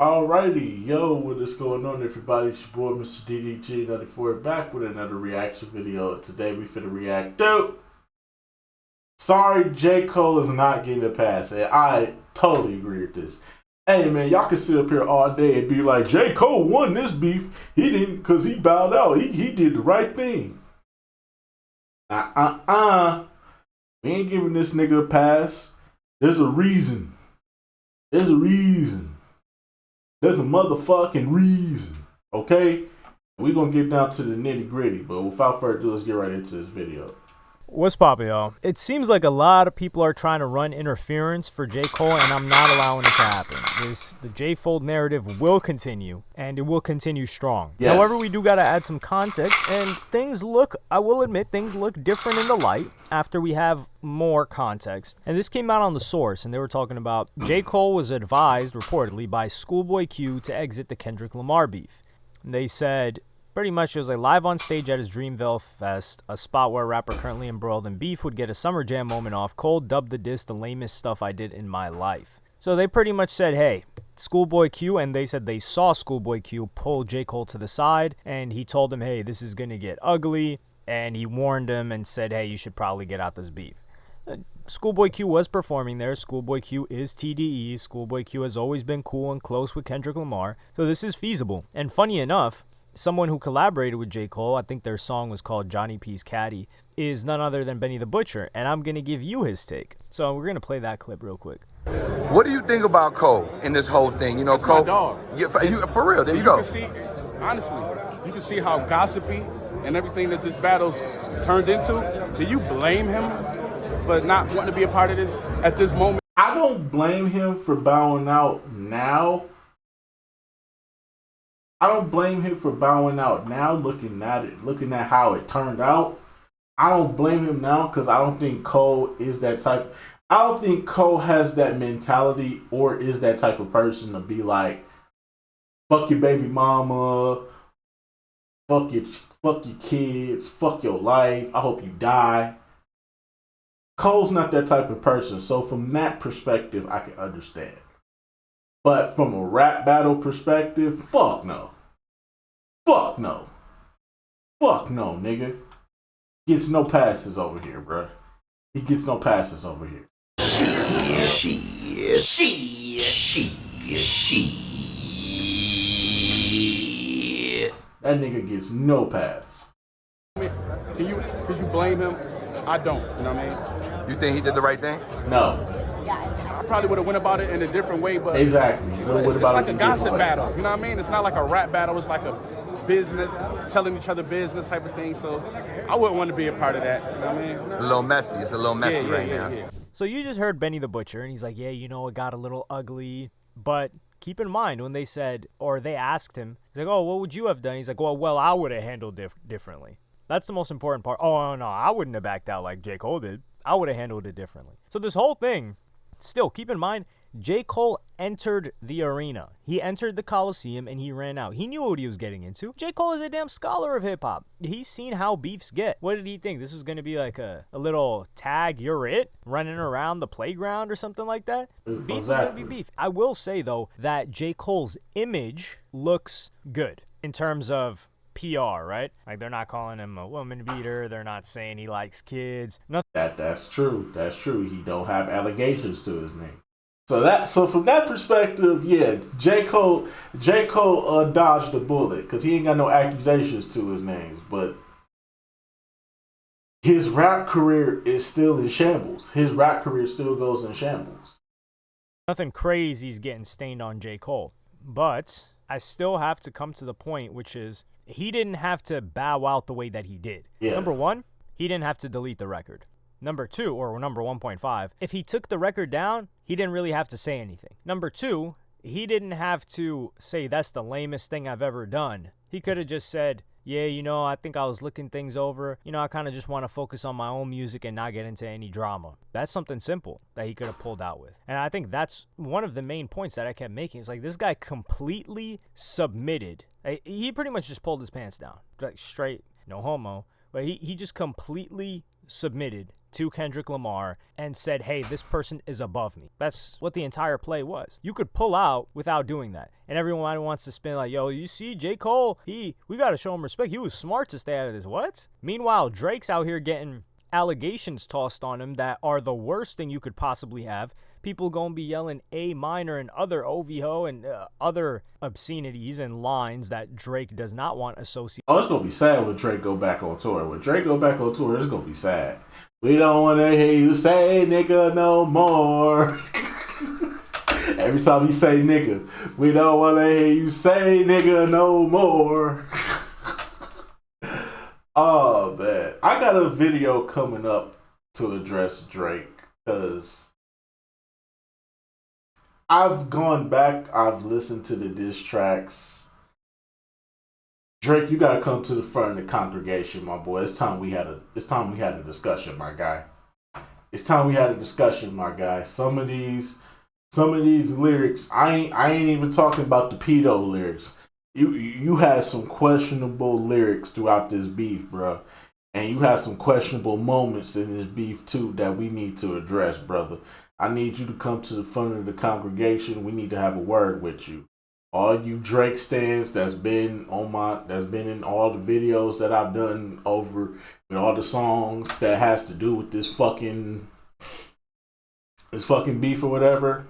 Alrighty, yo, what is going on, everybody? It's your boy, Mr. DDG94, back with another reaction video. Today, we finna react to. Sorry, J. Cole is not getting a pass, and I totally agree with this. Hey, man, y'all can sit up here all day and be like, J. Cole won this beef. He didn't, because he bowed out. He did the right thing. We ain't giving this nigga a pass. There's a reason. There's a reason. There's a motherfucking reason, okay? We're gonna get down to the nitty gritty, but without further ado, let's get right into this video. What's poppin', y'all? It seems like a lot of people are trying to run interference for J. Cole, and I'm not allowing it to happen. The J-Fold narrative will continue, and it will continue strong. Yes. However, we do gotta add some context, and I will admit, things look different in the light after we have more context. And this came out on The Source, and they were talking about J. Cole was advised, reportedly, by Schoolboy Q to exit the Kendrick Lamar beef. And they said, pretty much, it was like live on stage at his Dreamville Fest, a spot where a rapper currently embroiled in beef would get a Summer Jam moment off. Cole dubbed the diss the lamest stuff I did in my life. So they pretty much said, hey, Schoolboy Q, and they said they saw Schoolboy Q pull J. Cole to the side, and he told him, hey, this is going to get ugly, and he warned him and said, hey, you should probably get out this beef. Schoolboy Q was performing there. Schoolboy Q is TDE. Schoolboy Q has always been cool and close with Kendrick Lamar, so this is feasible. And funny enough, someone who collaborated with J. Cole, I think their song was called Johnny P's Caddy, is none other than Benny the Butcher, and I'm going to give you his take. So we're going to play that clip real quick. What do you think about Cole in this whole thing? You know, That's Cole. my dog. Yeah, for real, there you go. Can see, honestly, you can see how gossipy and everything that this battle's turned into. Do you blame him for not wanting to be a part of this at this moment? I don't blame him for bowing out now. I don't blame him for bowing out now, looking at how it turned out. I don't blame him now because I don't think Cole is that type. I don't think Cole has that mentality or is that type of person to be like, fuck your baby mama, fuck your kids, fuck your life, I hope you die. Cole's not that type of person, so from that perspective, I can understand. But from a rap battle perspective, fuck no. Fuck no. Fuck no, nigga. Gets no passes over here, bruh. He gets no passes over here. That nigga gets no pass. Could you blame him? I don't. You know what I mean? You think he did the right thing? No. I probably would have went about it in a different way, but Exactly. it's like a gossip battle. You know what I mean? It's not like a rap battle. It's like a business, telling each other business type of thing. So I wouldn't want to be a part of that. You know what I mean? A little messy. It's a little messy right now. So you just heard Benny the Butcher, and he's like, yeah, you know, it got a little ugly, but keep in mind when they said, or they asked him, he's like, oh, what would you have done? He's like, well, I would have handled differently. That's the most important part. Oh, no, I wouldn't have backed out like J. Cole did. I would have handled it differently. So this whole thing, still, keep in mind, J. Cole entered the arena. He entered the Coliseum and he ran out. He knew what he was getting into. J. Cole is a damn scholar of hip-hop. He's seen how beefs get. What did he think? This was going to be like a little tag, you're it, running around the playground or something like that? Beef is going to be beef. I will say, though, that J. Cole's image looks good in terms of PR, right? Like, they're not calling him a woman beater. They're not saying he likes kids. Nothing. That's true. That's true. He don't have allegations to his name. So from that perspective, yeah, J. Cole dodged the bullet because he ain't got no accusations to his names, but his rap career is still in shambles. His rap career still goes in shambles. Nothing crazy is getting stained on J. Cole. But I still have to come to the point, which is he didn't have to bow out the way that he did. Yeah. Number one, he didn't have to delete the record. Number two, or number 1.5, if he took the record down, he didn't really have to say anything. Number two, he didn't have to say that's the lamest thing I've ever done. He could have just said, yeah, you know, I think I was looking things over. You know, I kind of just want to focus on my own music and not get into any drama. That's something simple that he could have pulled out with. And I think that's one of the main points that I kept making. It's like this guy completely submitted. He pretty much just pulled his pants down. Like straight, no homo. But he just completely submitted to Kendrick Lamar and said, hey, this person is above me. That's what the entire play was. You could pull out without doing that. And everyone wants to spin like, yo, you see J. Cole, we got to show him respect. He was smart to stay out of this. What? Meanwhile, Drake's out here getting allegations tossed on him that are the worst thing you could possibly have. People gonna be yelling A minor and other OVO and other obscenities and lines that Drake does not want associated. Oh, it's gonna be sad when Drake go back on tour. When Drake go back on tour, it's gonna be sad. We don't wanna hear you say nigga no more. Every time you say nigga, we don't wanna hear you say nigga no more. Oh man, I got a video coming up to address Drake because I've gone back, I've listened to the diss tracks. Drake, you gotta come to the front of the congregation, my boy. It's time we had a discussion, my guy. It's time we had a discussion, my guy. Some of these lyrics, I ain't even talking about the pedo lyrics. You had some questionable lyrics throughout this beef, bro. And you had some questionable moments in this beef too that we need to address, brother. I need you to come to the front of the congregation. We need to have a word with you. All you Drake stands that's been in all the videos that I've done over with all the songs that has to do with this fucking beef or whatever.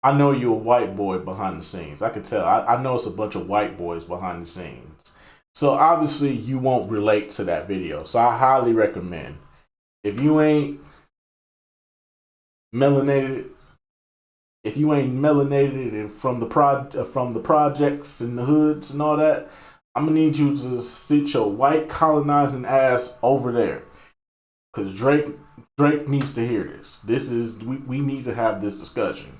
I know you're a white boy behind the scenes. I can tell. I know it's a bunch of white boys behind the scenes. So obviously you won't relate to that video. So I highly recommend, if you ain't melanated and from the projects and the hoods and all that, I'm gonna need you to sit your white colonizing ass over there, cause Drake needs to hear this. We need to have this discussion.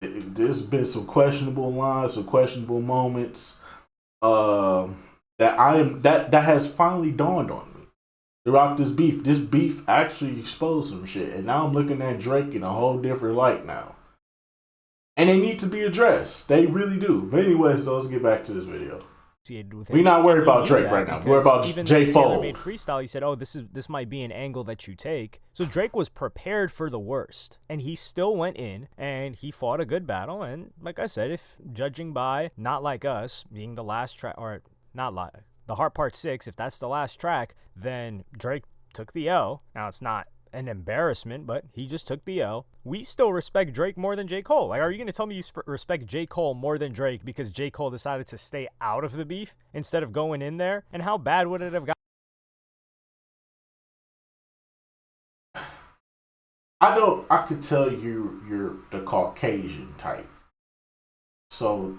There's been some questionable lines, some questionable moments that has finally dawned on me throughout this beef. This beef actually exposed some shit, and now I'm looking at Drake in a whole different light now. And they need to be addressed. They really do. But anyways, so let's get back to this video. We're not worried about Drake right now. We're about J. Cole. Made freestyle. He said, "Oh, this might be an angle that you take." So Drake was prepared for the worst, and he still went in and he fought a good battle. And like I said, if judging by Not Like Us being the last track, or not like the Heart Part 6, if that's the last track, then Drake took the L. Now it's not an embarrassment, but he just took the L. We still respect Drake more than J. Cole. Like, are you going to tell me you respect J. Cole more than Drake because J. Cole decided to stay out of the beef instead of going in there? And how bad would it have got? I could tell you're the Caucasian type. So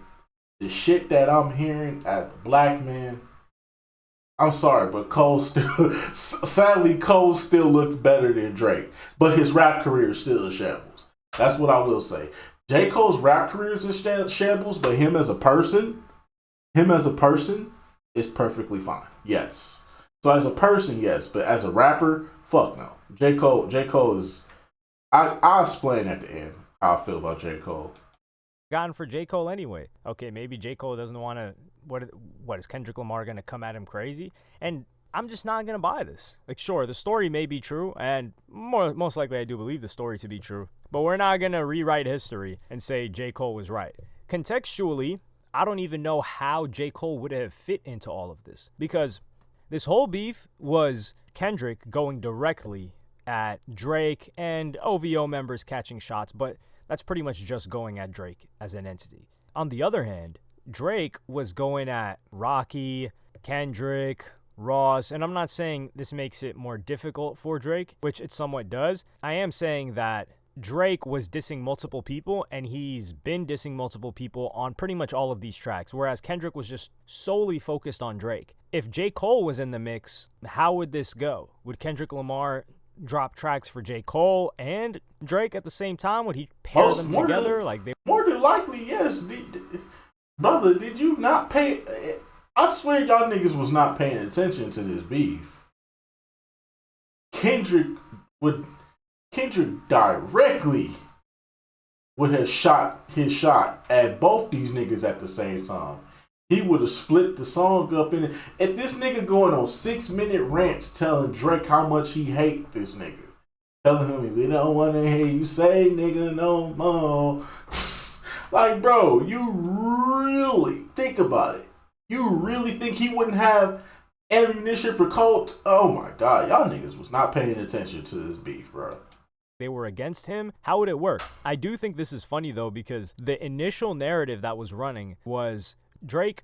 the shit that I'm hearing as a black man, I'm sorry, but sadly, Cole still looks better than Drake. But his rap career is still in shambles. That's what I will say. J. Cole's rap career is in shambles, but him as a person is perfectly fine. Yes. So as a person, yes. But as a rapper, fuck no. J. Cole is... I'll explain at the end how I feel about J. Cole. Gotten for J. Cole anyway. Okay, maybe J. Cole doesn't want to... What is Kendrick Lamar going to come at him crazy? And I'm just not going to buy this. Like, sure, the story may be true, and most likely I do believe the story to be true, but we're not going to rewrite history and say J. Cole was right. Contextually, I don't even know how J. Cole would have fit into all of this, because this whole beef was Kendrick going directly at Drake and OVO members catching shots, but that's pretty much just going at Drake as an entity. On the other hand, Drake was going at Rocky, Kendrick, Ross, and I'm not saying this makes it more difficult for Drake, which it somewhat does. I am saying that Drake was dissing multiple people, and he's been dissing multiple people on pretty much all of these tracks, whereas Kendrick was just solely focused on Drake. If J. Cole was in the mix, how would this go? Would Kendrick Lamar drop tracks for J. Cole and Drake at the same time? Would he pair them together? More than likely, yes. Brother, did you not pay... I swear y'all niggas was not paying attention to this beef. Kendrick directly would have shot his shot at both these niggas at the same time. he would have split the song up in it. If this nigga going on 6-minute rants telling Drake how much he hate this nigga, telling him we don't want to hear you say nigga no more. Like, bro, you really think about it. You really think he wouldn't have ammunition for Colt? Oh my God, y'all niggas was not paying attention to this beef, bro. They were against him. How would it work? I do think this is funny though, because the initial narrative that was running was Drake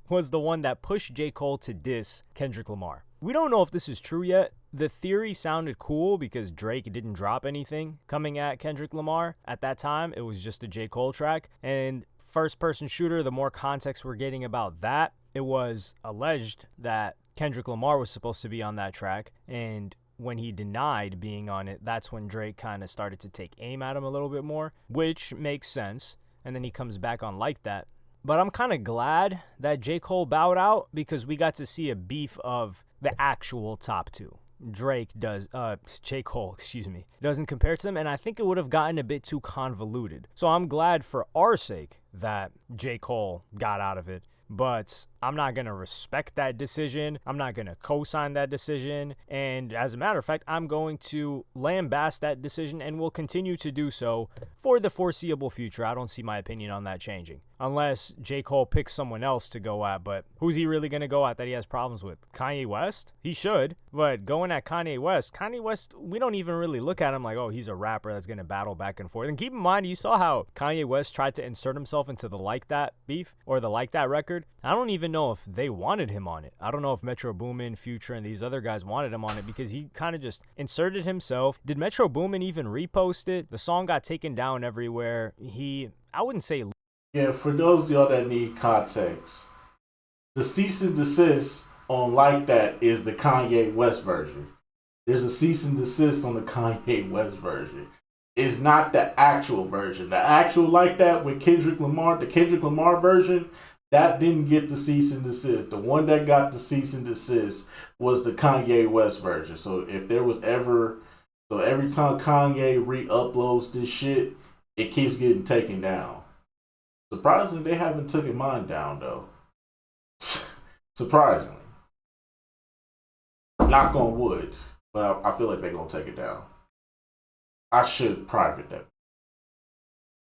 was the one that pushed J. Cole to diss Kendrick Lamar. We don't know if this is true yet. The theory sounded cool because Drake didn't drop anything coming at Kendrick Lamar. At that time, it was just a J. Cole track. And first-person shooter, the more context we're getting about that, it was alleged that Kendrick Lamar was supposed to be on that track. And when he denied being on it, that's when Drake kind of started to take aim at him a little bit more, which makes sense. And then he comes back on Like That. But I'm kind of glad that J. Cole bowed out because we got to see a beef of the actual top two. J. Cole, doesn't compare to them, and I think it would have gotten a bit too convoluted. So I'm glad for our sake that J. Cole got out of it. But I'm not going to respect that decision. I'm not going to co-sign that decision. And as a matter of fact, I'm going to lambast that decision and will continue to do so for the foreseeable future. I don't see my opinion on that changing. Unless J. Cole picks someone else to go at. But who's he really going to go at that he has problems with? Kanye West? He should. But going at Kanye West, we don't even really look at him like, oh, he's a rapper that's going to battle back and forth. And keep in mind, you saw how Kanye West tried to insert himself into the Like That beef or the Like That record. I don't even know if they wanted him on it. I don't know if Metro Boomin, Future, and these other guys wanted him on it because he kind of just inserted himself. Did Metro Boomin even repost it? The song got taken down everywhere. I wouldn't say... Yeah, for those of y'all that need context, the cease and desist on Like That is the Kanye West version. There's a cease and desist on the Kanye West version. It's not the actual version. The actual Like That with Kendrick Lamar, the Kendrick Lamar version, that didn't get the cease and desist. The one that got the cease and desist was the Kanye West version. So if there was ever... So every time Kanye re-uploads this shit, it keeps getting taken down. Surprisingly, they haven't taken mine down, though. Surprisingly. Knock on wood. But I feel like they're going to take it down. I should private that.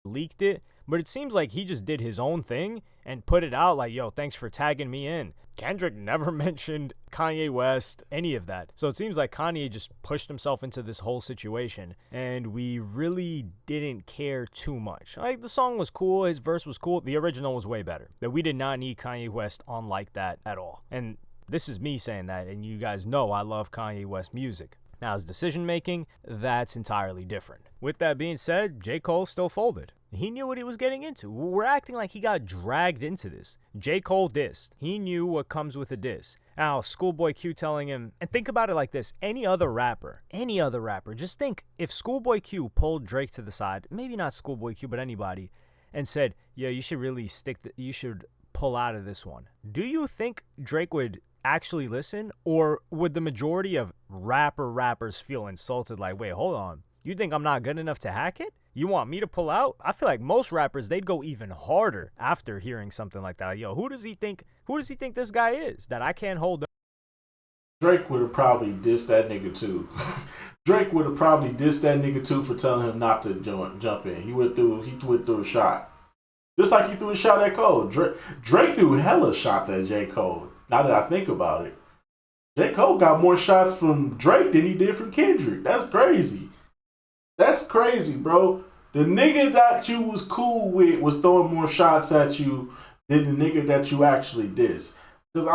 Leaked it, but it seems like he just did his own thing and put it out like, yo, thanks for tagging me in. Kendrick never mentioned Kanye West, any of that. So it seems like Kanye just pushed himself into this whole situation, and we really didn't care too much. Like, the song was cool, his verse was cool, the original was way better. That we did not need Kanye West on Like That at all. And this is me saying that, and you guys know I love Kanye West music. Now, his decision making, that's entirely different. With that being said, J. Cole still folded. He knew what he was getting into. We're acting like he got dragged into this. J. Cole dissed. He knew what comes with a diss. Now, Schoolboy Q telling him, and think about it like this, any other rapper, just think if Schoolboy Q pulled Drake to the side, maybe not Schoolboy Q, but anybody, and said, yeah, you should really you should pull out of this one. Do you think Drake would actually listen, or would the majority of rappers feel insulted like, wait, hold on, you think I'm not good enough to hack it? You want me to pull out? I feel like most rappers, they'd go even harder after hearing something like that. Yo, who does he think this guy is that I can't hold? Drake would have probably dissed that nigga too. Drake would have probably dissed that nigga too for telling him not to jump in. He went through a shot. Just like he threw a shot at Cole. Drake threw hella shots at J. Cole. Now that I think about it, J. Cole got more shots from Drake than he did from Kendrick. That's crazy. That's crazy, bro. The nigga that you was cool with was throwing more shots at you than the nigga that you actually dissed. Because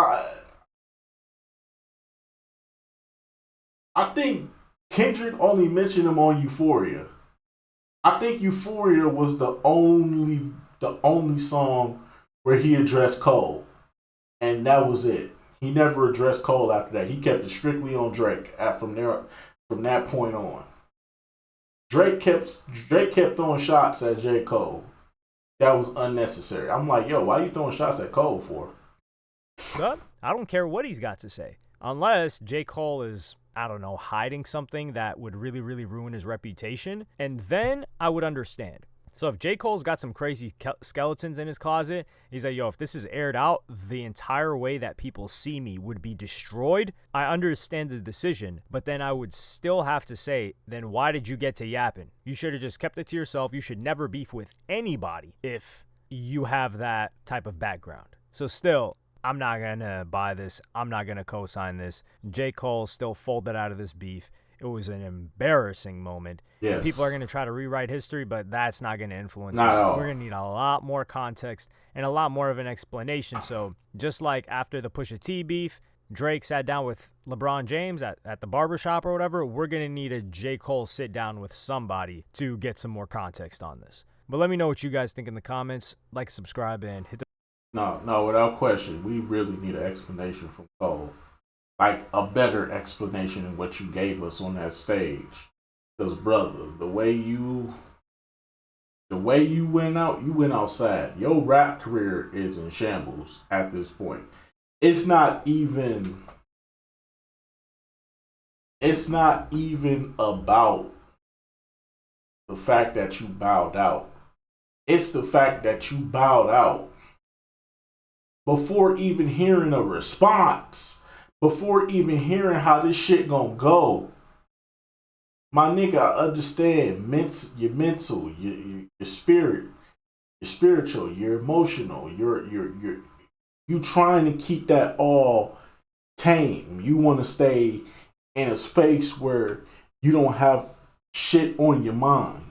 I think Kendrick only mentioned him on Euphoria. I think Euphoria was the only song where he addressed Cole. And that was it. He never addressed Cole after that. He kept it strictly on Drake from that point on. Drake kept throwing shots at J. Cole. That was unnecessary. I'm like, yo, why are you throwing shots at Cole for? But I don't care what he's got to say. Unless J. Cole is, I don't know, hiding something that would really, really ruin his reputation. And then I would understand. So if J. Cole's got some crazy skeletons in his closet, he's like, yo, if this is aired out, the entire way that people see me would be destroyed. I understand the decision, but then I would still have to say, then why did you get to yapping? You should have just kept it to yourself. You should never beef with anybody if you have that type of background. So still, I'm not going to buy this. I'm not going to co-sign this. J. Cole still folded out of this beef. It was an embarrassing moment. Yes. People are going to try to rewrite history, but that's not going to influence Not it. at all. We're going to need a lot more context and a lot more of an explanation. So just like after the Pusha T beef, Drake sat down with LeBron James at the barbershop or whatever, we're going to need a J. Cole sit down with somebody to get some more context on this. But let me know what you guys think in the comments. Like, subscribe, and hit the... No, without question, we really need an explanation from Cole. Like, a better explanation than what you gave us on that stage. Because, brother, the way you went out, you went outside. Your rap career is in shambles at this point. It's not even about the fact that you bowed out. It's the fact that you bowed out before even hearing a response, before even hearing how this shit gonna go. My nigga, I understand your mental, your spirit, your spiritual, your emotional, you trying to keep that all tame. You want to stay in a space where you don't have shit on your mind.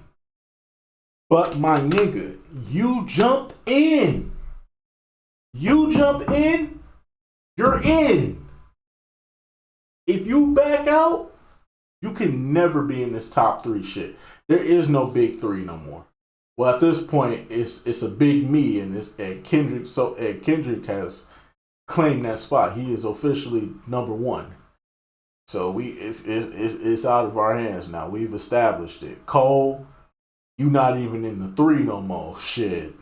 But my nigga, you jumped in. You jump in, you're in. If you back out, you can never be in this top 3 shit. There is no big 3 no more. Well, at this point, it's a big me, and Kendrick has claimed that spot. He is officially number 1. So it's out of our hands now. We've established it. Cole, you not even in the 3 no more. Shit,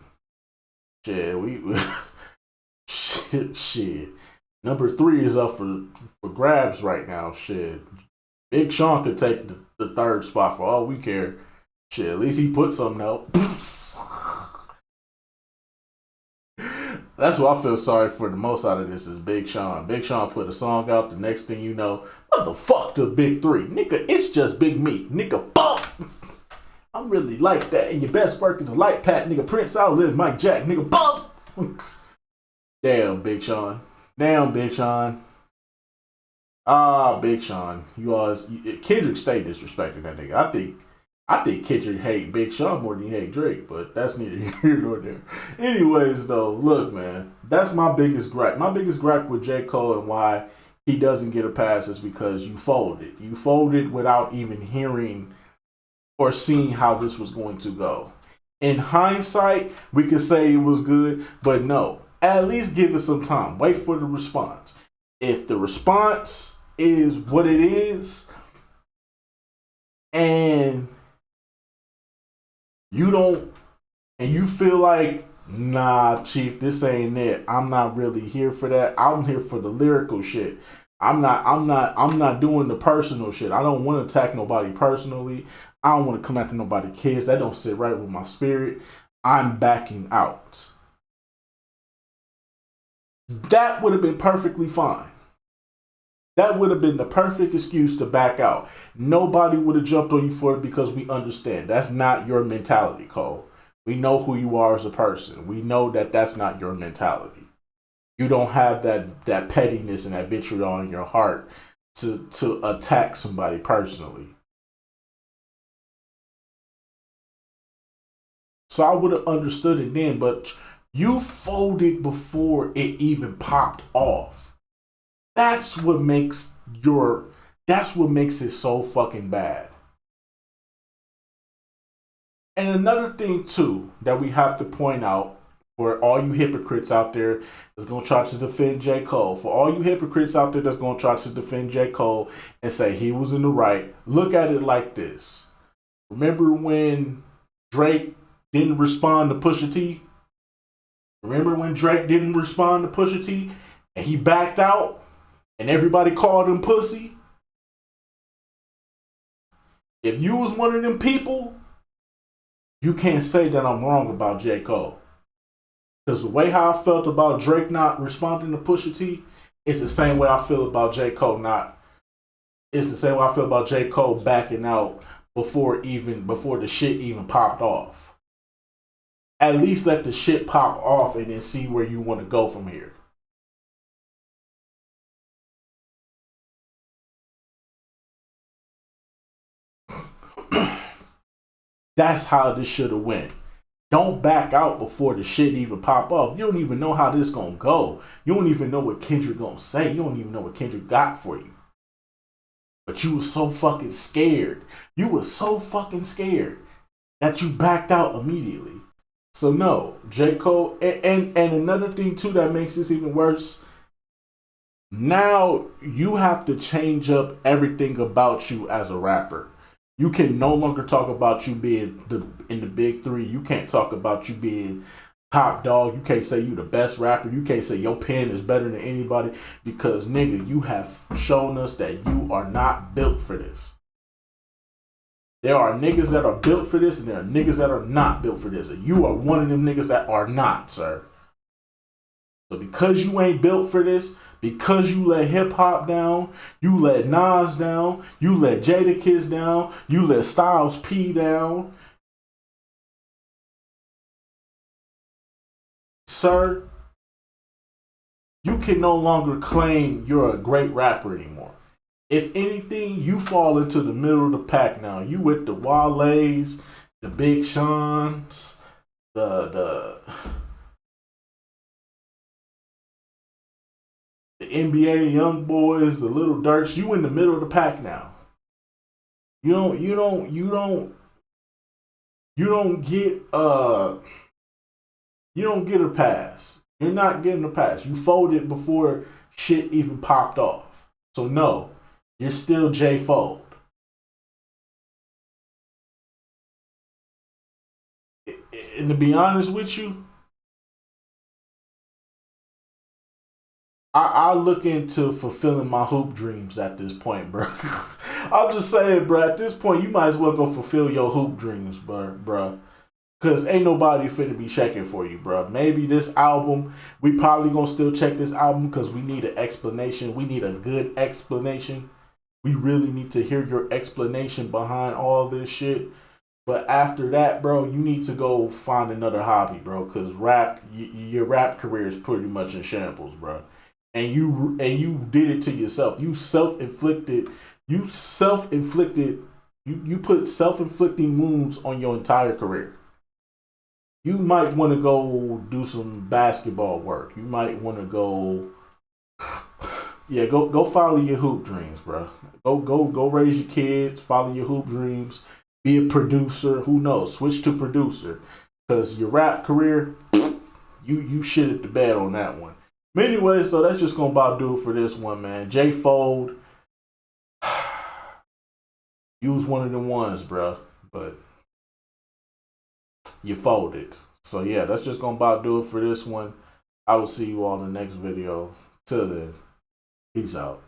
shit. Number 3 is up for grabs right now. Shit. Big Sean could take the 3rd spot for all we care. Shit, at least he put something out. That's what I feel sorry for the most out of this is Big Sean. Big Sean put a song out. The next thing you know, what the fuck the big 3? Nigga, it's just Big Me. Nigga, bump. I'm really like that. And your best work is a light pat. Nigga, Prince Outlive Mike Jack. Nigga, bump. Damn, Big Sean. Big Sean. Big Sean. Kendrick stay disrespecting that nigga. I think Kendrick hate Big Sean more than he hate Drake, but that's neither here nor there. Anyways, though, look, man, that's my biggest gripe. My biggest gripe with J. Cole and why he doesn't get a pass is because you folded. You folded without even hearing or seeing how this was going to go. In hindsight, we could say it was good, but no. At least give it some time. Wait for the response. If the response is what it is, and you feel like, nah, Chief, this ain't it. I'm not really here for that. I'm here for the lyrical shit. I'm not doing the personal shit. I don't want to attack nobody personally. I don't want to come after nobody kids. That don't sit right with my spirit. I'm backing out. That would have been perfectly fine. That would have been the perfect excuse to back out. Nobody would have jumped on you for it because we understand. That's not your mentality, Cole. We know who you are as a person. We know that that's not your mentality. You don't have that pettiness and that vitriol in your heart to attack somebody personally. So I would have understood it then, but you folded before it even popped off. That's what makes it so fucking bad. And another thing too that we have to point out for all you hypocrites out there that's gonna try to defend J. Cole, for all you hypocrites out there that's gonna try to defend J. Cole and say he was in the right, look at it like this. Remember when Drake didn't respond to Pusha T? Remember when Drake didn't respond to Pusha T and he backed out and everybody called him pussy? If you was one of them people you can't say that I'm wrong about J. Cole. Because the way how I felt about Drake not responding to Pusha T, it's the same way I feel about J. Cole not. It's the same way I feel about J. Cole backing out before the shit even popped off. At least let the shit pop off and then see where you want to go from here. That's how this should have went. Don't back out before the shit even pop off. You don't even know how this gonna go. You don't even know what Kendrick gonna say. You don't even know what Kendrick got for you. But you was so fucking scared. You was so fucking scared that you backed out immediately. So no, J. Cole, and another thing too that makes this even worse. Now you have to change up everything about you as a rapper. You can no longer talk about you being in the big three. You can't talk about you being top dog. You can't say you the best rapper. You can't say your pen is better than anybody because, nigga, you have shown us that you are not built for this. There are niggas that are built for this and there are niggas that are not built for this. And you are one of them niggas that are not, sir. So because you ain't built for this, because you let hip hop down, you let Nas down, you let Jadakiss down, you let Styles P down, sir, you can no longer claim you're a great rapper anymore. If anything, you fall into the middle of the pack now. You with the Wale's, the Big Sean's, the NBA young boys, the Little Durks. You in the middle of the pack now. You don't get a pass. You're not getting a pass. You folded before shit even popped off. So no, you're still J Fold. And to be honest with you, I look into fulfilling my hoop dreams at this point, bro. I'm just saying, bro, at this point, you might as well go fulfill your hoop dreams, bro. Because ain't nobody finna be checking for you, bro. Maybe this album, we probably gonna still check this album because we need an explanation. We need a good explanation. We really need to hear your explanation behind all this shit. But after that, bro, you need to go find another hobby, bro. Because your rap career is pretty much in shambles, bro. And you did it to yourself. You put self-inflicting wounds on your entire career. You might want to go do some basketball work. You might want to go follow your hoop dreams, bro. Go raise your kids, follow your hoop dreams, be a producer, who knows, switch to producer. Cause your rap career, you shit at the bed on that one. But anyway, so that's just gonna about do it for this one, man. J Fold, you was one of the ones, bro, but you folded. So yeah, that's just gonna about do it for this one. I will see you all in the next video. Till then, peace out.